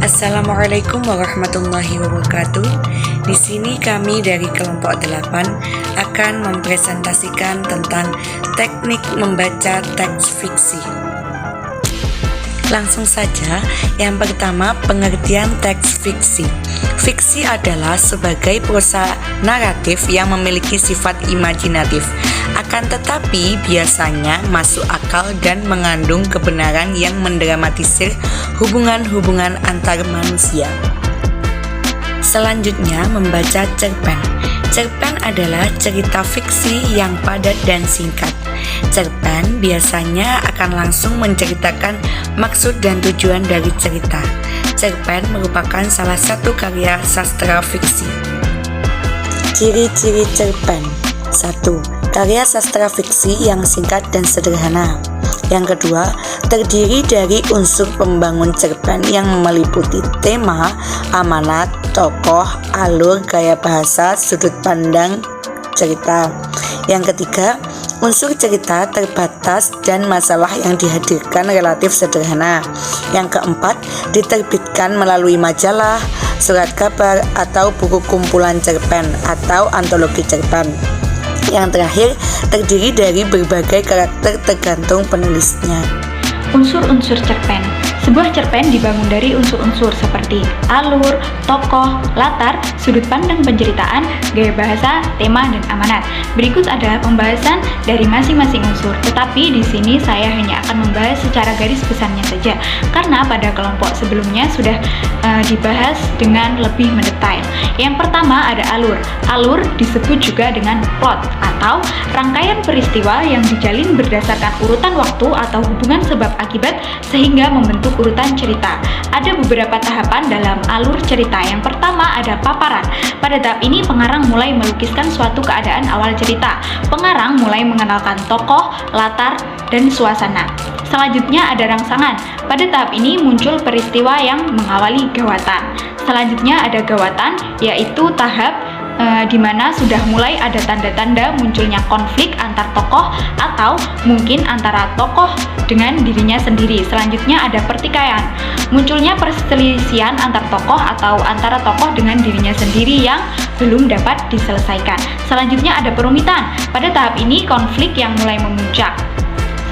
Assalamualaikum warahmatullahi wabarakatuh. Di sini kami dari kelompok 8 akan mempresentasikan tentang teknik membaca teks fiksi. Langsung saja, yang pertama pengertian teks fiksi. Fiksi adalah sebagai prosa naratif yang memiliki sifat imajinatif, akan tetapi biasanya masuk akal dan mengandung kebenaran yang mendramatisir hubungan-hubungan antar manusia. Selanjutnya, membaca cerpen. Cerpen adalah cerita fiksi yang padat dan singkat. Cerpen biasanya akan langsung menceritakan maksud dan tujuan dari cerita. Cerpen merupakan salah satu karya sastra fiksi. Ciri-ciri cerpen. 1. Karya sastra fiksi yang singkat dan sederhana. Yang kedua, terdiri dari unsur pembangun cerpen yang meliputi tema, amanat, tokoh, alur, gaya bahasa, sudut pandang cerita. Yang ketiga, unsur cerita terbatas dan masalah yang dihadirkan relatif sederhana. Yang keempat, diterbitkan melalui majalah, surat kabar, atau buku kumpulan cerpen atau antologi cerpen. Yang terakhir, terdiri dari berbagai karakter tergantung penulisnya. Unsur-unsur cerpen. Sebuah cerpen dibangun dari unsur-unsur seperti alur, tokoh, latar, sudut pandang penceritaan, gaya bahasa, tema, dan amanat. Berikut adalah pembahasan dari masing-masing unsur, tetapi di sini saya hanya akan membahas secara garis besarnya saja, karena pada kelompok sebelumnya sudah dibahas dengan lebih mendetail. Yang pertama ada alur. Alur disebut juga dengan plot atau rangkaian peristiwa yang dijalin berdasarkan urutan waktu atau hubungan sebab akibat sehingga membentuk urutan cerita. Ada beberapa tahapan dalam alur cerita. Yang pertama ada paparan. Pada tahap ini pengarang mulai melukiskan suatu keadaan awal cerita. Pengarang mulai mengenalkan tokoh, latar, dan suasana. Selanjutnya ada rangsangan. Pada tahap ini muncul peristiwa yang mengawali gawatan. Selanjutnya ada gawatan, yaitu tahap di mana sudah mulai ada tanda-tanda munculnya konflik antar tokoh atau mungkin antara tokoh dengan dirinya sendiri. Selanjutnya ada pertikaian, munculnya perselisihan antar tokoh atau antara tokoh dengan dirinya sendiri yang belum dapat diselesaikan. Selanjutnya ada perumitan. Pada tahap ini konflik yang mulai memuncak.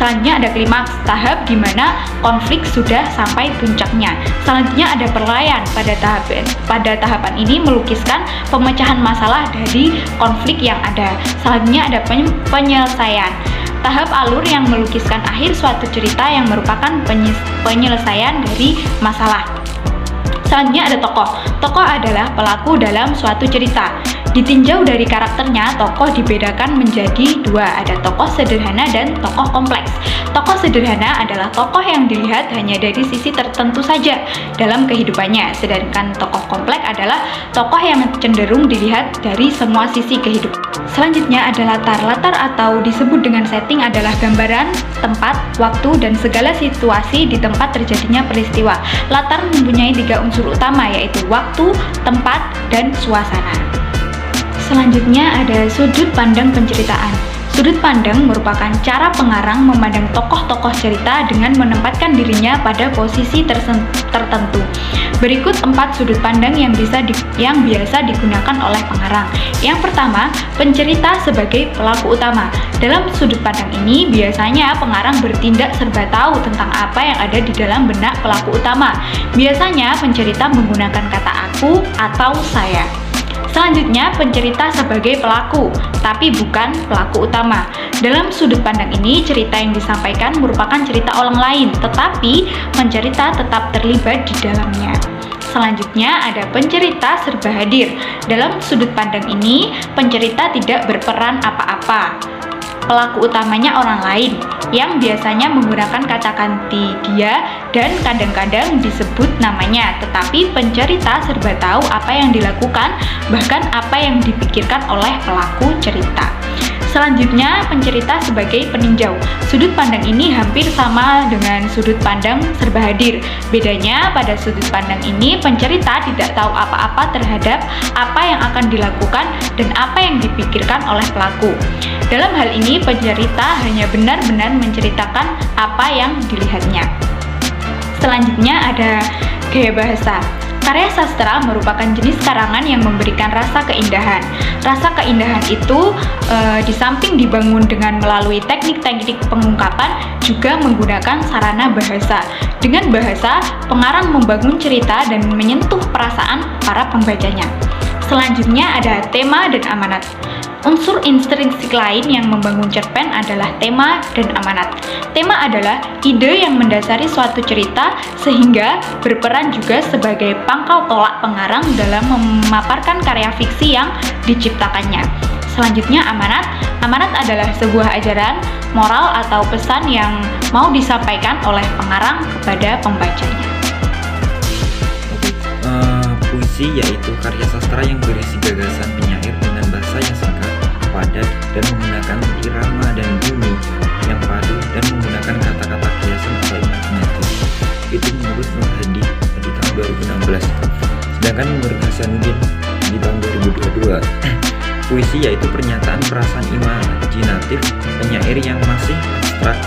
Selanjutnya ada klimaks, tahap di mana konflik sudah sampai puncaknya. Selanjutnya ada perlayan. Pada tahapan ini melukiskan pemecahan masalah dari konflik yang ada. Selanjutnya ada penyelesaian. Tahap alur yang melukiskan akhir suatu cerita yang merupakan penyelesaian dari masalah. Selanjutnya ada tokoh. Tokoh adalah pelaku dalam suatu cerita. Ditinjau dari karakternya, tokoh dibedakan menjadi dua, ada tokoh sederhana dan tokoh kompleks. Tokoh sederhana adalah tokoh yang dilihat hanya dari sisi tertentu saja dalam kehidupannya, sedangkan tokoh kompleks adalah tokoh yang cenderung dilihat dari semua sisi kehidupan. Selanjutnya ada latar. Latar atau disebut dengan setting adalah gambaran, tempat, waktu, dan segala situasi di tempat terjadinya peristiwa. Latar mempunyai 3 unsur utama, yaitu waktu, tempat, dan suasana. Selanjutnya ada sudut pandang penceritaan. Sudut pandang merupakan cara pengarang memandang tokoh-tokoh cerita dengan menempatkan dirinya pada posisi tertentu. Berikut 4 sudut pandang yang biasa digunakan oleh pengarang. Yang pertama, pencerita sebagai pelaku utama. Dalam sudut pandang ini, biasanya pengarang bertindak serba tahu tentang apa yang ada di dalam benak pelaku utama. Biasanya pencerita menggunakan kata aku atau saya. Selanjutnya, pencerita sebagai pelaku, tapi bukan pelaku utama. Dalam sudut pandang ini, cerita yang disampaikan merupakan cerita orang lain, tetapi pencerita tetap terlibat di dalamnya. Selanjutnya, ada pencerita serba hadir. Dalam sudut pandang ini, pencerita tidak berperan apa-apa. Pelaku utamanya orang lain yang biasanya menggunakan kata ganti dia dan kadang-kadang disebut namanya, tetapi pencerita serba tahu apa yang dilakukan, bahkan apa yang dipikirkan oleh pelaku cerita. Selanjutnya, pencerita sebagai peninjau. Sudut pandang ini hampir sama dengan sudut pandang serba hadir. Bedanya pada sudut pandang ini, pencerita tidak tahu apa-apa terhadap apa yang akan dilakukan dan apa yang dipikirkan oleh pelaku. Dalam hal ini, pencerita hanya benar-benar menceritakan apa yang dilihatnya. Selanjutnya ada Gaya bahasa. Karya sastra merupakan jenis karangan yang memberikan rasa keindahan. Rasa keindahan itu di samping dibangun dengan melalui teknik-teknik pengungkapan, juga menggunakan sarana bahasa. Dengan bahasa, pengarang membangun cerita dan menyentuh perasaan para pembacanya. Selanjutnya ada tema dan amanat. Unsur intrinsik lain yang membangun cerpen adalah tema dan amanat. Tema adalah ide yang mendasari suatu cerita sehingga berperan juga sebagai pangkal tolak pengarang dalam memaparkan karya fiksi yang diciptakannya. Selanjutnya amanat. Amanat adalah sebuah ajaran, moral atau pesan yang mau disampaikan oleh pengarang kepada pembacanya. Puisi yaitu karya sastra yang berisi gagasan penyair dengan bahasa yang singkat, padat, dan menggunakan irama dan bunyi yang padu dan menggunakan kata-kata kiasan atau imajinatif. Itu menurut Nur Hadi di tahun 2016. Sedangkan menurut Hasanuddin di tahun 2022, puisi yaitu pernyataan perasaan imajinatif penyair yang masih abstrak,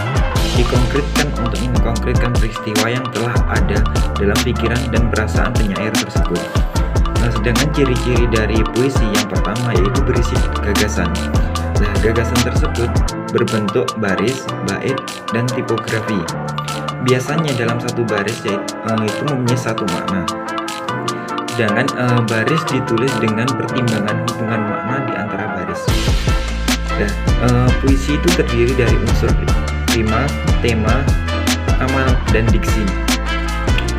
dikonkretkan untuk mengkonkretkan peristiwa yang telah ada dalam pikiran dan perasaan penyair tersebut. Sedangkan ciri-ciri dari puisi yang pertama yaitu berisi gagasan. Gagasan tersebut berbentuk baris, bait, dan tipografi. Biasanya dalam satu baris itu mempunyai satu makna. Sedangkan baris ditulis dengan pertimbangan hubungan makna di antara baris. Puisi itu terdiri dari unsur rima, tema, amanat, dan diksi.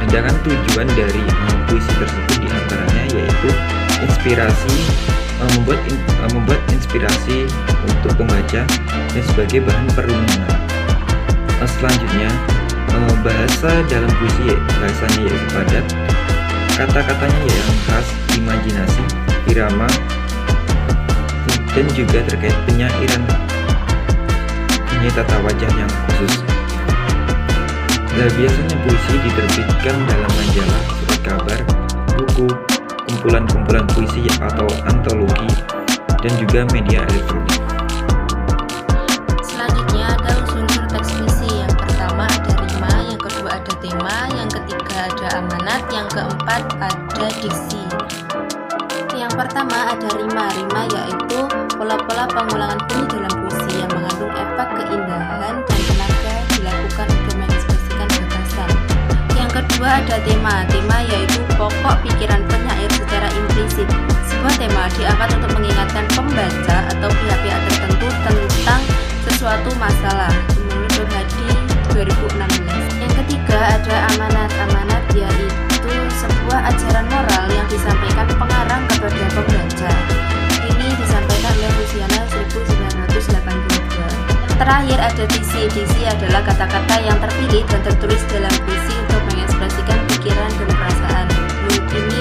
Sedangkan tujuan dari puisi tersebut diantaranya yaitu inspirasi, membuat inspirasi untuk pembaca dan sebagai bahan perenungan. Selanjutnya, bahasa dalam puisi bahasanya yaitu padat, kata-katanya yang khas imajinasi, irama, dan juga terkait penyairan, punya tata wajah yang khusus. Biasanya puisi diterbitkan dalam majalah, surat kabar, buku, kumpulan-kumpulan puisi atau antologi, dan juga media elektronik. Selanjutnya ada unsur-unsur teks puisi. Yang pertama ada rima, yang kedua ada tema, yang ketiga ada amanat, yang keempat ada diksi. Yang pertama ada rima. Rima yaitu pola-pola pengulangan bunyi dalam puisi yang mengandung efek keindahan dan tenaga dilakukan untuk mengekspresikan gagasan. Yang kedua ada tema. Tema yaitu pokok pikiran penyair secara implisit. Sebuah tema diangkat untuk mengingatkan pembaca atau pihak-pihak tertentu tentang sesuatu masalah. Menurut Nur Hadi 2016. Yang ketiga ada amanat. Amanat yaitu sebuah ajaran moral yang disampaikan pengarang kepada pembaca. Ini disampaikan oleh Luciana 1982. Yang terakhir ada diksi. Diksi adalah kata-kata yang terpilih dan tertulis dalam puisi untuk mengekspresikan pikiran dan perasaan. Menurut ini